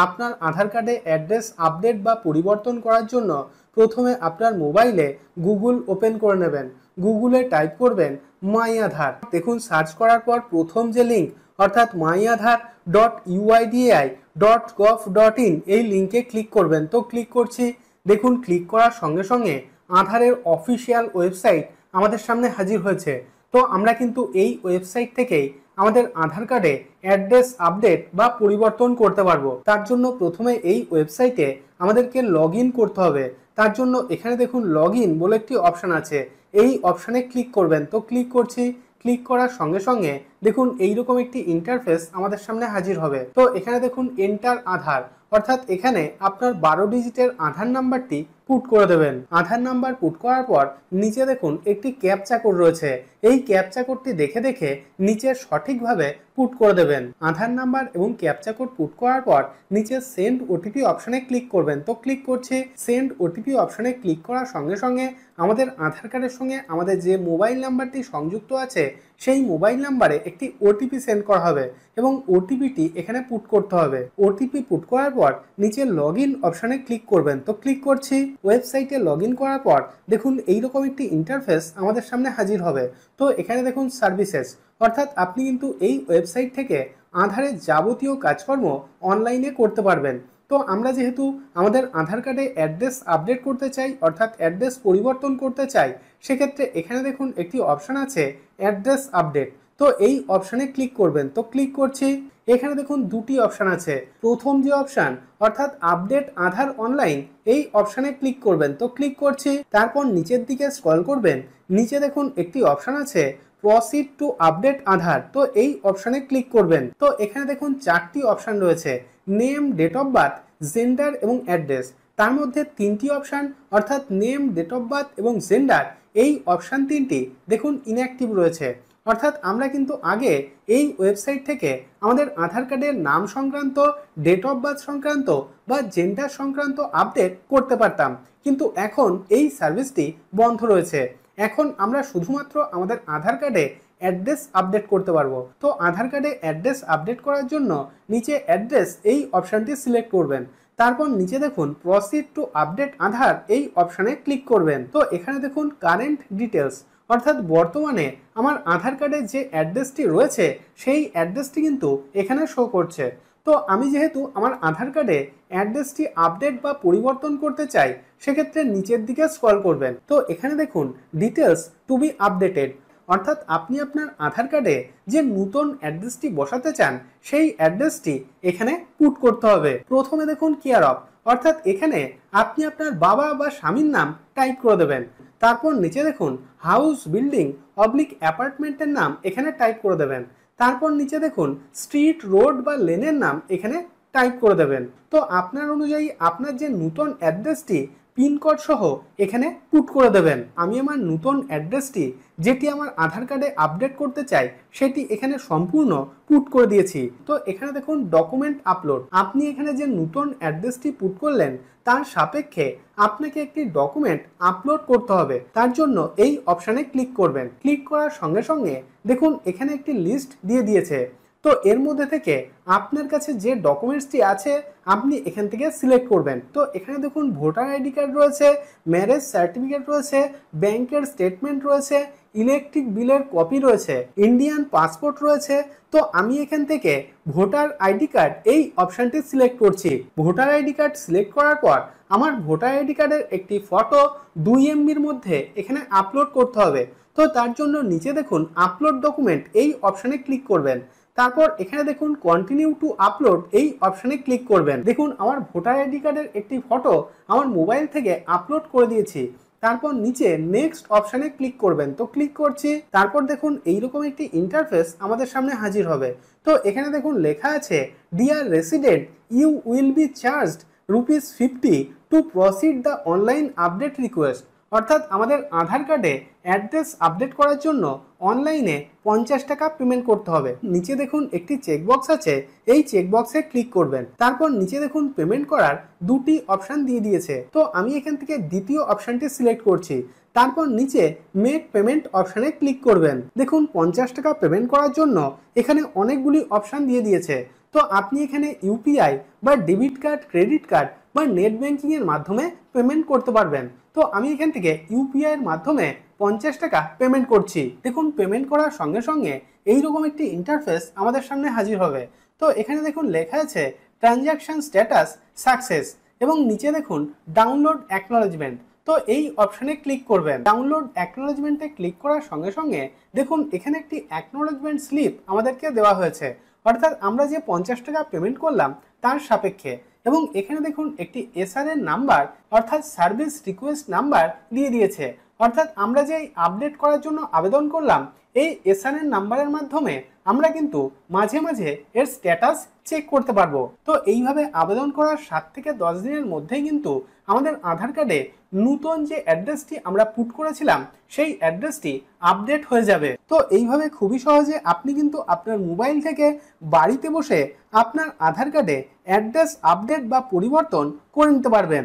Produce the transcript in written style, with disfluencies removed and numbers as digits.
আপনার আধার কার্ডে address update বা পরিবর্তন করার জন্য প্রথমে আপনার মোবাইলে গুগল ওপেন করে নেবেন। গুগলে টাইপ করবেন মাই আধার। দেখুন সার্চ করার পর প্রথম যে লিঙ্ক অর্থাৎ myAadhar.uidi.gov.in এই লিঙ্কে ক্লিক করবেন। তো ক্লিক করছি। দেখুন ক্লিক করার সঙ্গে সঙ্গে আধারের অফিসিয়াল ওয়েবসাইট আমাদের সামনে হাজির হয়েছে। তো আমরা কিন্তু এই ওয়েবসাইট থেকেই আমাদের আধার কার্ডে অ্যাড্রেস আপডেট বা পরিবর্তন করতে পারবো। তার জন্য প্রথমে এই ওয়েবসাইটে আমাদেরকে লগ ইন করতে হবে। তার জন্য এখানে দেখুন লগ ইন বলে একটি অপশান আছে, এই অপশানে ক্লিক করবেন। তো ক্লিক করছি। ক্লিক করার সঙ্গে সঙ্গে দেখুন এইরকম একটি ইন্টারফেস আমাদের সামনে হাজির হবে। তো এখানে দেখুন এন্টার আধার, অর্থাৎ এখানে আপনার 12 ডিজিটের আধার নাম্বারটি পুট করে দেবেন। আধার নাম্বার পুট করার পর নিচে দেখুন একটি ক্যাপচা কোড রয়েছে, এই ক্যাপচা কোডটি দেখে দেখে নিচে সঠিকভাবে পুট করে দেবেন। আধার নাম্বার এবং ক্যাপচা কোড পুট করার পর নিচে সেন্ড ওটিপি অপশানে ক্লিক করবেন। তো ক্লিক করছি। সেন্ড ওটিপি অপশানে ক্লিক করার সঙ্গে সঙ্গে আমাদের আধার কার্ডের সঙ্গে আমাদের যে মোবাইল নাম্বারটি সংযুক্ত আছে সেই মোবাইল নাম্বারে একটি ওটিপি সেন্ড করা হবে এবং ওটিপিটি এখানে পুট করতে হবে। ওটিপি পুট করার পর নিচে লগ ইন অপশানে ক্লিক করবেন। তো ক্লিক করছি। ওয়েবসাইটে লগ ইন করার পর দেখুন এইরকম একটি ইন্টারফেস আমাদের সামনে হাজির হবে। তো এখানে দেখুন সার্ভিসেস, অর্থাৎ আপনি কিন্তু এই ওয়েবসাইট থেকে আধারের যাবতীয় কাজকর্ম অনলাইনে করতে পারবেন। তো আমরা যেহেতু আমাদের আধার কার্ডে অ্যাড্রেস আপডেট করতে চাই, অর্থাৎ অ্যাড্রেস পরিবর্তন করতে চাই, সেক্ষেত্রে এখানে দেখুন একটি অপশান আছে অ্যাড্রেস আপডেট। তো এই অপশানে ক্লিক করবেন। তো ক্লিক করছি। এখানে দেখুন দুটি অপশান আছে। প্রথম যে অপশান অর্থাৎ আপডেট আধার অনলাইন, এই অপশানে ক্লিক করবেন। তো ক্লিক করছি। তারপর নিচের দিকে স্ক্রল করবেন। নিচে দেখুন একটি অপশান আছে প্রসিড টু আপডেট আধার। তো এই অপশানে ক্লিক করবেন। তো এখানে দেখুন 4টি অপশান রয়েছে, name, date of birth, gender এবং অ্যাড্রেস। তার মধ্যে 3টি অপশান অর্থাৎ নেম, ডেট অফ বার্থ এবং জেন্ডার, এই অপশান 3টি দেখুন ইনঅ্যাক্টিভ রয়েছে। অর্থাৎ আমরা কিন্তু আগে এই ওয়েবসাইট থেকে আমাদের আধার কার্ডের নাম সংক্রান্ত, ডেট অফ বার্থ সংক্রান্ত বা জেন্ডার সংক্রান্ত আপডেট করতে পারতাম, কিন্তু এখন এই সার্ভিসটি বন্ধ রয়েছে। এখন আমরা শুধুমাত্র আমাদের আধার কার্ডে অ্যাড্রেস আপডেট করতে পারবো। তো আধার কার্ডে অ্যাড্রেস আপডেট করার জন্য নিচে অ্যাড্রেস এই অপশানটি সিলেক্ট করবেন। তারপর নিচে দেখুন প্রসিড টু আপডেট আধার এই অপশানে ক্লিক করবেন। তো এখানে দেখুন কারেন্ট ডিটেলস, অর্থাৎ বর্তমানে আমার আধার কার্ডে যে অ্যাড্রেসটি রয়েছে সেই অ্যাড্রেসটি কিন্তু এখানে শো করছে। তো আমি যেহেতু আমার আধার কার্ডে অ্যাড্রেসটি আপডেট বা পরিবর্তন করতে চাই, সেক্ষেত্রে নিচের দিকে স্ক্রল করবেন। তো এখানে দেখুন ডিটেলস টু বি আপডেটেড, অর্থাৎ আপনি আপনার আধার কার্ডে যে নতুন অ্যাড্রেসটি বসাতে চান সেই অ্যাড্রেসটি এখানে পুট করতে হবে। প্রথমে দেখুন কেয়ার অফ, অর্থাৎ এখানে আপনি আপনার বাবা বা স্বামীর নাম টাইপ করে দেবেন। তারপর নিচে দেখুন হাউস, বিল্ডিং অবলিক অ্যাপার্টমেন্টের নাম এখানে টাইপ করে দেবেন। তারপর নিচে দেখুন স্ট্রিট, রোড বা লেনের নাম এখানে টাইপ করে দেবেন। তো আপনার অনুযায়ী আপনার যে নতুন অ্যাড্রেসটি পিনকোড সহ এখানে পুট করে দেবেন। আমি আমার নতুন অ্যাড্রেসটি যেটি আমার আধার কার্ডে আপডেট করতে চাই সেটি এখানে সম্পূর্ণ পুট করে দিয়েছি। তো এখানে দেখুন ডকুমেন্ট আপলোড, আপনি এখানে যে নতুন অ্যাড্রেসটি পুট করলেন তার সাপেক্ষে আপনাকে একটি ডকুমেন্ট আপলোড করতে হবে। তার জন্য এই অপশানে ক্লিক করবেন। ক্লিক করার সঙ্গে সঙ্গে দেখুন এখানে একটি লিস্ট দিয়ে দিয়েছে। তো এর মধ্যে থেকে আপনার কাছে যে ডকুমেন্টসটি আছে আপনি এখান থেকে সিলেক্ট করবেন। তো এখানে দেখুন ভোটার আইডি কার্ড রয়েছে, ম্যারেজ সার্টিফিকেট রয়েছে, ব্যাংকের স্টেটমেন্ট রয়েছে, ইলেকট্রিক বিলের কপি রয়েছে, ইন্ডিয়ান পাসপোর্ট রয়েছে। তো আমি এখান থেকে ভোটার আইডি কার্ড এই অপশানটি সিলেক্ট করছি। ভোটার আইডি কার্ড সিলেক্ট করার পর আমার ভোটার আইডি কার্ডের একটি ফটো 2 MBর মধ্যে এখানে আপলোড করতে হবে। তো তার জন্য নিচে দেখুন আপলোড ডকুমেন্ট এই অপশানে ক্লিক করবেন। তারপর এখানে দেখুন কন্টিনিউ টু আপলোড এই অপশানে ক্লিক করবেন। দেখুন আমার ভোটার আইডি কার্ডের একটি ফটো আমার মোবাইল থেকে আপলোড করে দিয়েছি। তারপর নিচে নেক্সট অপশানে ক্লিক করবেন। তো ক্লিক করছি। তারপর দেখুন এইরকম একটি ইন্টারফেস আমাদের সামনে হাজির হবে। তো এখানে দেখুন লেখা আছে dear resident, you will be charged ₹50 to proceed the online update request, অর্থাৎ আমাদের আধার কার্ডে অ্যাড্রেস আপডেট করার জন্য অনলাইনে 50 টাকা পেমেন্ট করতে হবে। নিচে দেখুন একটি চেকবক্স আছে, এই চেকবক্সে ক্লিক করবেন। তারপর নিচে দেখুন পেমেন্ট করার 2টি অপশান দিয়ে দিয়েছে। তো আমি এখান থেকে দ্বিতীয় অপশানটি সিলেক্ট করছি। তারপর নিচে মেক পেমেন্ট অপশানে ক্লিক করবেন। দেখুন 50 টাকা পেমেন্ট করার জন্য এখানে অনেকগুলি অপশান দিয়ে দিয়েছে। তো তো আপনি এখানে ইউপিআই বা ডেবিট কার্ড, ক্রেডিট কার্ড বা নেট ব্যাংকিং এর মাধ্যমে পেমেন্ট করতে পারবেন। তো আমি এখান থেকে ইউপিআই এর মাধ্যমে 50 টাকা পেমেন্ট করছি। দেখুন পেমেন্ট করার সঙ্গে সঙ্গে এইরকম একটি ইন্টারফেস আমাদের সামনে হাজির হবে। তো এখানে দেখুন লেখা আছে ট্রানজ্যাকশন স্ট্যাটাস সাকসেস এবং নিচে দেখুন ডাউনলোড অ্যাকনলেজমেন্ট। তো এই অপশনে ক্লিক করবেন। ডাউনলোড অ্যাকনলেজমেন্টে ক্লিক করার সঙ্গে সঙ্গে দেখুন এখানে একটি অ্যাকনলেজমেন্ট স্লিপ আমাদেরকে দেওয়া হয়েছে, অর্থাৎ আমরা যে 50 টাকা পেমেন্ট করলাম তার সাপেক্ষে। এবং এখানে দেখুন একটি এসআরএন নাম্বার অর্থাৎ সার্ভিস রিকোয়েস্ট নাম্বার দিয়ে দিয়েছে, অর্থাৎ আমরা যে আপডেট করার জন্য আবেদন করলাম এই এসআরএন নাম্বারের মাধ্যমে আমরা কিন্তু মাঝে মাঝে এর স্ট্যাটাস চেক করতে পারবো। তো এইভাবে আবেদন করার 7 থেকে 10 দিনের মধ্যেই কিন্তু আমাদের আধার কার্ডে নতুন যে অ্যাড্রেসটি আমরা পুট করেছিলাম সেই অ্যাড্রেসটি আপডেট হয়ে যাবে। তো এইভাবে খুবই সহজে আপনি কিন্তু আপনার মোবাইল থেকে বাড়িতে বসে আপনার আধার কার্ডে অ্যাড্রেস আপডেট বা পরিবর্তন করে নিতে পারবেন।